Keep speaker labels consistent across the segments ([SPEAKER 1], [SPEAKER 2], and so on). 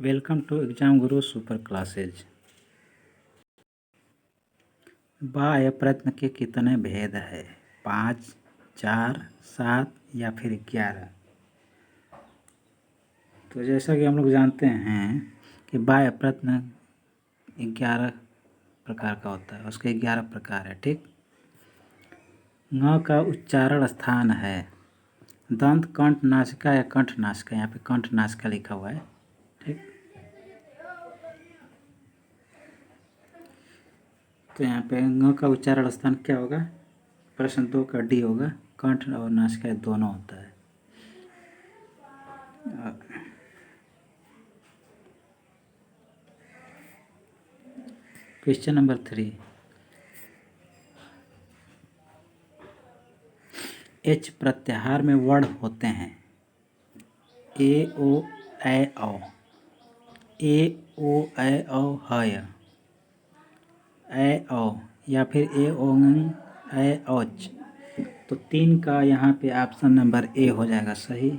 [SPEAKER 1] Welcome to exam Guru super classes. बाह्य प्रश्न के कितने भेद है? 5, 4, 7 या फिर 11? तो जैसा कि हम लोग जानते हैं कि बाह्य प्रश्न 11 प्रकार का होता है, उसके 11 प्रकार है। ठीक। ङ का उच्चारण स्थान है दंत, कंठ, नासिका या कंठ नासिका। यहाँ पे कंठ नासिका लिखा हुआ है। ठीक। तो यहाँ पे ङ का उच्चारण स्थान क्या होगा? प्रश्न 2 का डी होगा। कंठ और नासिका दोनों होता है। Question number 3। एच प्रत्याहार में वर्ण होते हैं ए ओ ऐ औ, ए ओ ऐ औ हय, ऐ औ या फिर ए ओ ऐ औच। तो 3 का यहाँ पे ऑप्शन नंबर ए हो जाएगा सही।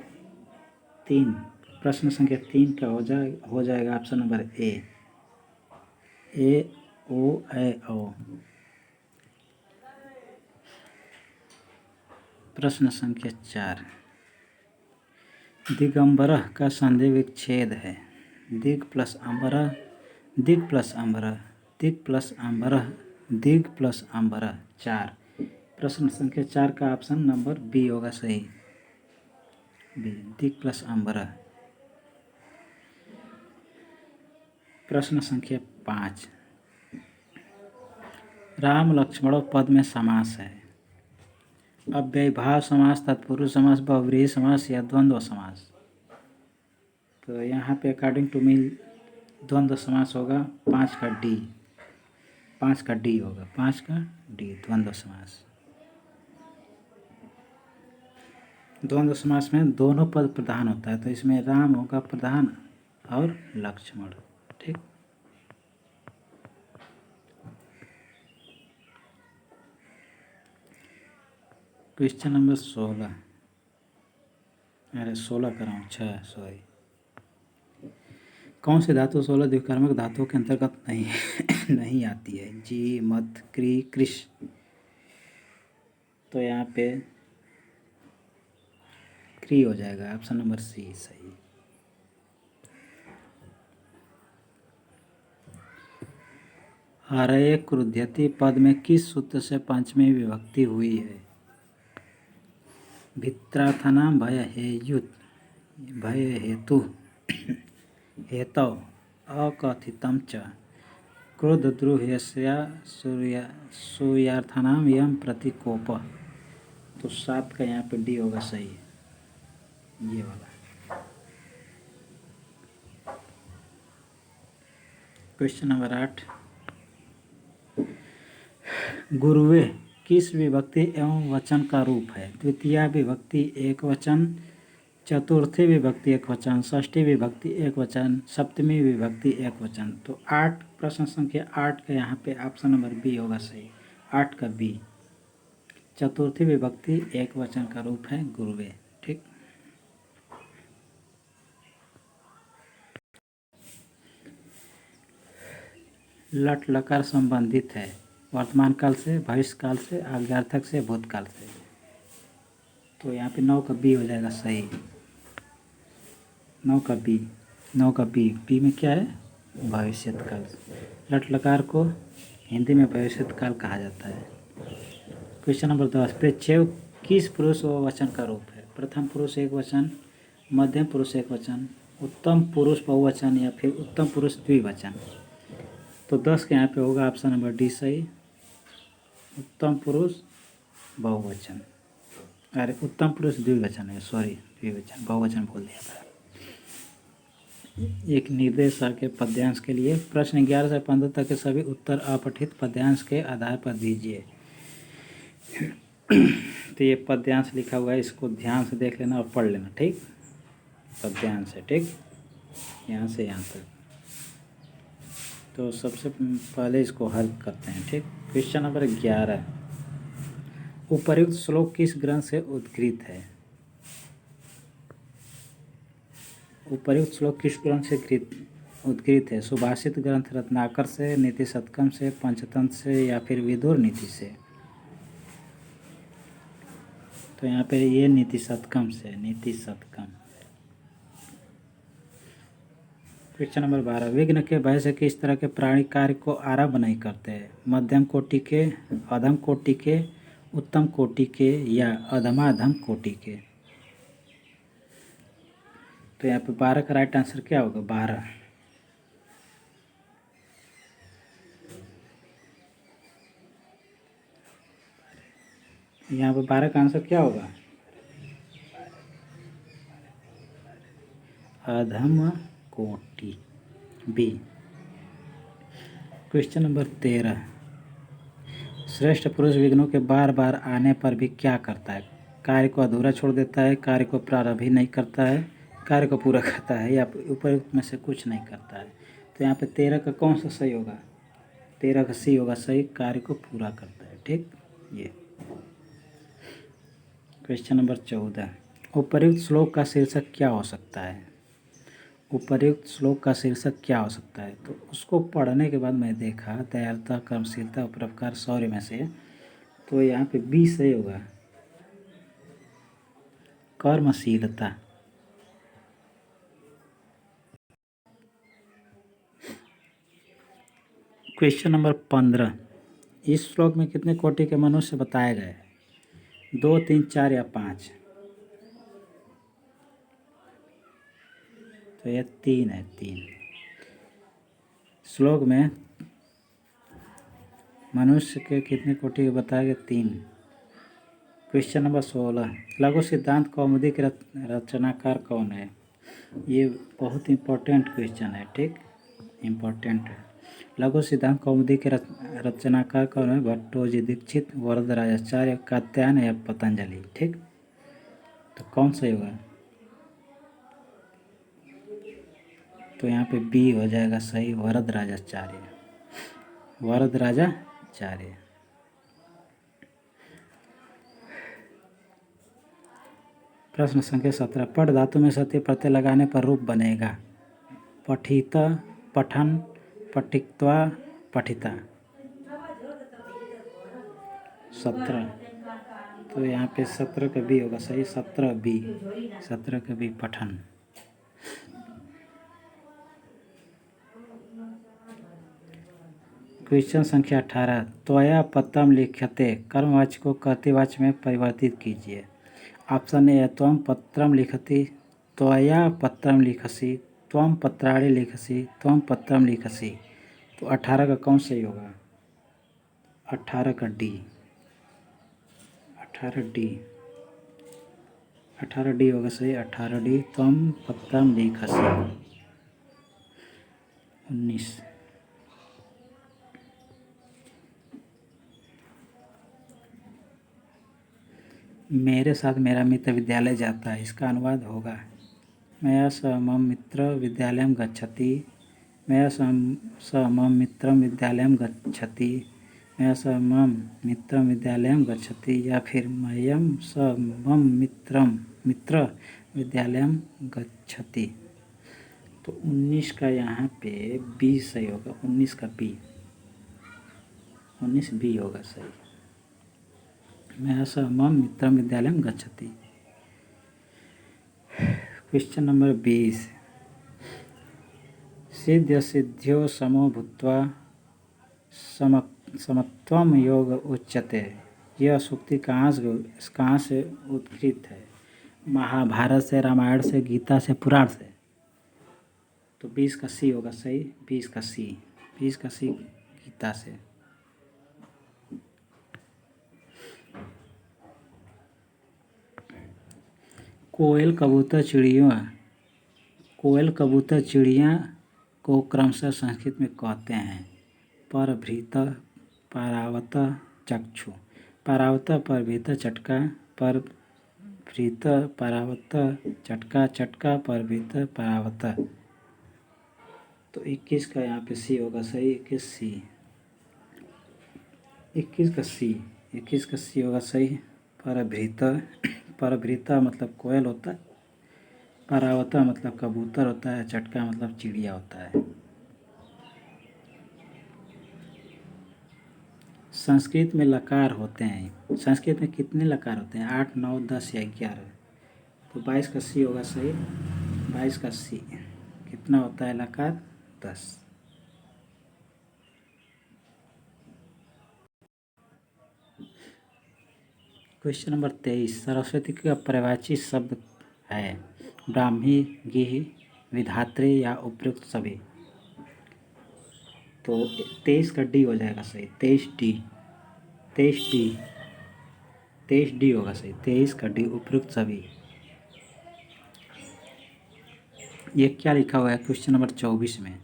[SPEAKER 1] 3 प्रश्न संख्या 3 का हो जाएगा ऑप्शन नंबर ए ओ ऐ औ। प्रश्न संख्या 4। दिगंबरः का संधि विच्छेद है दिग प्लस अंबरः, दिग प्लस अंबरः, दिग प्लस अंबरः, दिग प्लस अंबरः। 4 प्रश्न संख्या 4 का ऑप्शन नंबर बी होगा सही। बी दिग प्लस अंबरः। प्रश्न संख्या 5। राम लक्ष्मणों पद में समास है अव्ययीभाव समास, तत्पुरुष समास, बहुव्रीहि समास या द्वंद्व समास। तो यहाँ पे अकॉर्डिंग टू मी द्वंद्व समास होगा। 5 का डी होगा। 5 का डी द्वंद्व समास। द्वंद्व समास में दोनों पद प्रधान होता है, तो इसमें राम होगा प्रधान और लक्ष्मण। ठीक। Question number 16। अरे 16 कर रहा हूँ, 6 सॉरी। कौन सी धातु 16 द्विकर्मक धातुओं के अंतर्गत नहीं आती है? जी, मत, क्री, कृष। तो यहाँ पे क्री हो जाएगा ऑप्शन नंबर सी सही। हरये क्रुध्यति पद में किस सूत्र से पंचमी विभक्ति हुई है? भित्रार्थनाम भय हेयुत, भय हेतु, हेतव, अकथितम च, क्रोध द्रुह्यस्या सूयार्थनाम यम प्रतिकोप। तो 7 का यहाँ पे डी होगा सही, ये वाला। Question number 8। गुरुवे किस विभक्ति एवं वचन का रूप है? द्वितीया विभक्ति एक वचन, चतुर्थी विभक्ति एक वचन, षष्ठी विभक्ति एक वचन, सप्तमी विभक्ति एक वचन। तो 8 प्रश्न संख्या 8 का यहाँ पे ऑप्शन नंबर बी होगा सही। 8 का बी चतुर्थी विभक्ति एक वचन का रूप है गुरुवे। ठीक। लट लकार संबंधित है वर्तमान काल से, भविष्य काल से, आज्ञार्थक से, भूतकाल से। तो यहाँ पे 9 का बी हो जाएगा सही। 9 का बी में क्या है? भविष्यत काल। लट लकार को हिंदी में भविष्यत काल कहा जाता है। Question number 10। प्रच्छेव किस पुरुष व वचन का रूप है? प्रथम पुरुष एक वचन, मध्यम पुरुष एक वचन, उत्तम पुरुष बहुवचन या फिर उत्तम पुरुष द्विवचन। तो 10 के यहाँ पे होगा ऑप्शन नंबर डी सही, उत्तम पुरुष बहुवचन। अरे उत्तम पुरुष द्विवचन है, सॉरी द्विवचन, बहुवचन बोल दिया था। एक निर्देश के पद्यांश के लिए प्रश्न 11 से 15 तक के सभी उत्तर अपठित पद्यांश के आधार पर दीजिए। तो ये पद्यांश लिखा हुआ है, इसको ध्यान से देख लेना और पढ़ लेना। ठीक। पद्यांश है। ठीक। यहाँ से यहाँ तक। तो सबसे पहले इसको हल करते हैं। ठीक। Question number 11। उपर्युक्त श्लोक किस ग्रंथ से उद्धृत है? उपर्युक्त श्लोक किस ग्रंथ से उद्गीत है? सुभाषित ग्रंथ रत्नाकर से, नीति शतकम से, पंचतंत्र से या फिर विदुर नीति से? तो यहाँ पे ये नीति शतकम से, नीति शतकम। क्वेश्चन नंबर 12, विघ्न के भय से किस तरह के प्राणी कार्य को आरंभ नहीं करते हैं? मध्यम कोटि के, अधम कोटि के, उत्तम कोटि के या अधमाधम कोटि के? तो यहाँ पे 12 का राइट आंसर क्या होगा? 12। यहाँ पे 12 का आंसर क्या होगा? अधम कोटि, बी। क्वेश्चन नंबर 13, श्रेष्ठ पुरुष विघ्नों के बार बार आने पर भी क्या करता है? कार्य को अधूरा छोड़ देता है, कार्य को प्रारंभ ही नहीं करता है, कार्य को पूरा करता है या उपयुक्त में से कुछ नहीं करता है? तो यहाँ पे 13 का कौन सा सही होगा? 13 का सी होगा सही, कार्य को पूरा करता है। ठीक, ये। क्वेश्चन नंबर 14, उपर्युक्त श्लोक का शीर्षक क्या हो सकता है? उपर्युक्त श्लोक का शीर्षक क्या हो सकता है? तो उसको पढ़ने के बाद मैं देखा, दयालुता, कर्मशीलता, परोपकार, शौर्य में से, तो यहाँ पे बी सही होगा, कर्मशीलता। क्वेश्चन नंबर 15, इस श्लोक में कितने कोटि के मनुष्य बताए गए? 2, 3, 4 या 5? तो यह 3 है, 3। श्लोक में मनुष्य के कितने कोटि के बताए गए? 3। क्वेश्चन नंबर 16, लघु सिद्धांत कौमुदी के रचनाकार कौन है? ये बहुत इम्पोर्टेंट क्वेश्चन है। ठीक, इम्पोर्टेंट है। लघु सिद्धांत कौमुदी के रचनाकार कौन है? भट्टोजी दीक्षित, वरदराजाचार्य, कात्यायन या पतंजलि? ठीक, तो कौन सही होगा? तो यहाँ पे बी हो जाएगा सही, वरदराजाचार्य, वरदराजाचार्य। प्रश्न संख्या 17, पठ धातु में सत्य प्रत्यय लगाने पर रूप बनेगा? पठित, पठन, पठित्वा, पठिता? 17, तो यहाँ पे 17 का बी होगा सही, 17 बी, 17 का बी, पठन। क्वेश्चन संख्या 18, त्वया पत्रम लिख्यते कर्मवाच्य को कर्तृवाच्य में परिवर्तित कीजिए। ऑप्शन ए, त्वं पत्रम लिखति, त्वया पत्रम लिखसि, त्वं पत्राणि लिखसि, त्वं पत्रम लिखसि? तो 18 का कौन सही होगा? 18 का डी, 18 डी, 18 डी होगा सही, 18 डी, त्वं पत्रम लिखसि। 19, मेरे साथ मेरा मित्र विद्यालय जाता है, इसका अनुवाद होगा, मया सह मम मित्र विद्यालयं गच्छति, मया सह मम मित्रं विद्यालयं गच्छति, मया सह मम मित्रं विद्यालयं गच्छति या फिर मयं सह मम मित्र विद्यालयं गच्छति? तो 19 का यहाँ पे बी सही होगा, 19 का बी, 19 बी होगा सही, मया सह मम मित्रं विद्यालयं गच्छति। क्वेश्चन नंबर 20, सिद्ध सिद्ध्यो समो भूत्वा समत्वम योग उच्यते, यह सूक्ति कहाँ से उद्धृत है? महाभारत से, रामायण से, गीता से, पुराण से? तो 20 का सी होगा सही, 20 का सी, 20 का सी, गीता से। कोयल कबूतर चिड़िया को क्रमशः संस्कृत में कहते हैं? परभृत, पारावत, चक्षु? पारावत, परभृत, चटका, परभृत, पारावत, चटका, चटका, परभृत, पारावत? तो 21 का यहाँ पे सी होगा सही, 21 सी, 21 का सी, 21 का सी होगा सही, परभृत। परभृता मतलब कोयल होता है, पारावता मतलब कबूतर होता है, चटका मतलब चिड़िया होता है। संस्कृत में लकार होते हैं, संस्कृत में कितने लकार होते हैं? 8, 9, 10 या 11? तो 22 का सी होगा सही। 22 का सी कितना होता है लकार? 10। क्वेश्चन नंबर 23, सरस्वती का पर्यायवाची शब्द है ब्राह्मी, गिह, विधात्री या उपयुक्त सभी? तो 23 का डी हो जाएगा सही। 23 डी, 23 डी, 23 डी होगा सही। 23 का डी, उपयुक्त सभी। ये क्या लिखा हुआ है क्वेश्चन नंबर 24 में?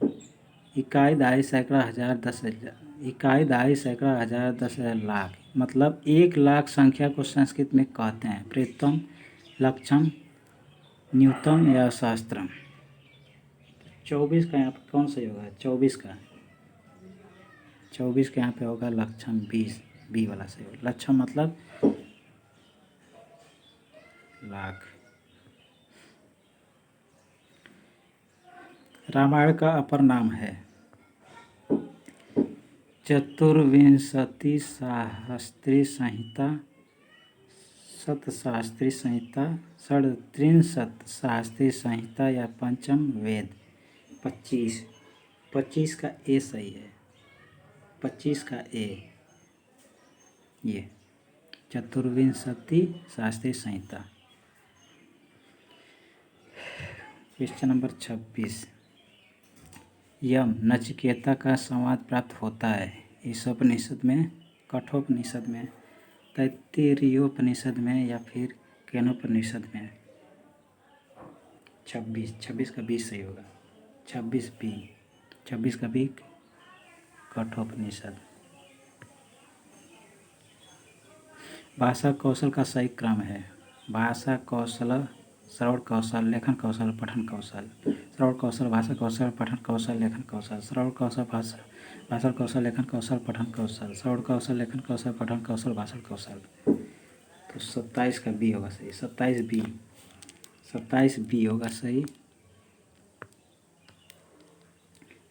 [SPEAKER 1] इकाई, दहाई, सैकड़ा, हजार, 10,000। इकाई, दहाई, सैकड़ा, हजार, 10,000, लाख। मतलब 1,00,000 संख्या को संस्कृत में कहते हैं प्रेतम, लक्षम, न्यूतम या सहस्त्रम। 24 का यहाँ पर कौन सही होगा? 24 का, 24 का यहाँ पे होगा लक्षम, 20, बी वाला सही होगा। लक्षम मतलब लाख। रामायण का अपर नाम है चतुर्विंशति शास्त्री संहिता, शतशास्त्री संहिता, षड्त्रिंशत् शास्त्री संहिता या पंचम वेद। 25, 25 का ए सही है। 25 का ए, ये चतुर्विंशति शास्त्री संहिता। क्वेश्चन नंबर 26, यम नचिकेता का संवाद प्राप्त होता है ईशोपनिषद में, कठोपनिषद में, तैत्तिरीयोपनिषद में या फिर केनोपनिषद में? 26 का बी सही होगा। 26 बी, 26 का बी, कठोपनिषद। भाषा कौशल का सही क्रम है भाषा कौशल, श्रवण कौशल, लेखन कौशल, पठन कौशल। श्रवण कौशल, भाषा कौशल, पठन कौशल, लेखन कौशल। श्रवण कौशल, भाषा कौशल, लेखन कौशल, पठन कौशल। श्रवण कौशल, लेखन कौशल, पठन कौशल, भाषण कौशल। तो 27 का बी होगा सही। 27 बी, 27 बी होगा सही।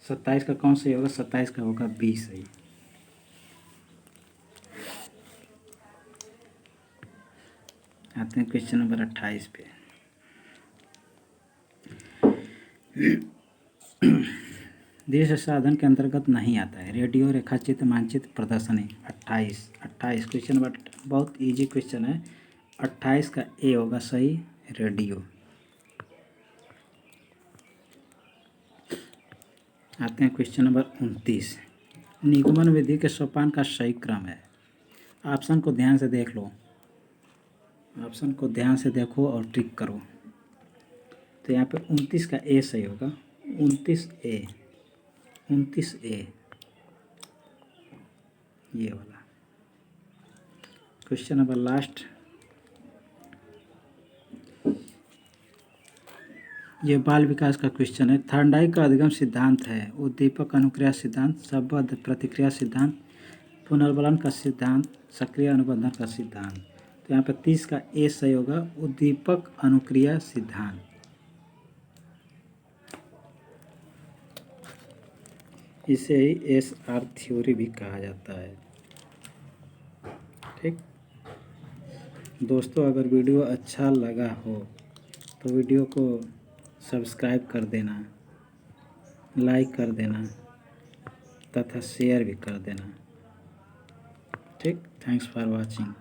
[SPEAKER 1] 27 का कौन सही होगा? 27 का होगा बी सही। आते हैं क्वेश्चन नंबर 28 पे। देश साधन के अंतर्गत नहीं आता है रेडियो, रेखाचित्र, मानचित्र, प्रदर्शनी। 28 क्वेश्चन नंबर बहुत इजी क्वेश्चन है। 28 का ए होगा सही, रेडियो। आते हैं क्वेश्चन नंबर 29, निगमन विधि के सोपान का सही क्रम है। ऑप्शन को ध्यान से देख लो, ऑप्शन को ध्यान से देखो और टिक करो। तो यहाँ पे 29 का ए सही होगा। 29 ए, 29 ए, ये वाला। क्वेश्चन नंबर लास्ट, ये बाल विकास का क्वेश्चन है। थर्नडाइक का अधिगम सिद्धांत है उद्दीपक अनुक्रिया सिद्धांत, संबद्ध प्रतिक्रिया सिद्धांत, पुनर्बलन का सिद्धांत, सक्रिय अनुबंधन का सिद्धांत। तो यहाँ पे 30 का ए सही होगा, उद्दीपक अनुक्रिया सिद्धांत। इसे ही SR थ्योरी भी कहा जाता है। ठीक दोस्तों, अगर वीडियो अच्छा लगा हो तो वीडियो को सब्सक्राइब कर देना, लाइक कर देना तथा शेयर भी कर देना। ठीक, थैंक्स फॉर वॉचिंग।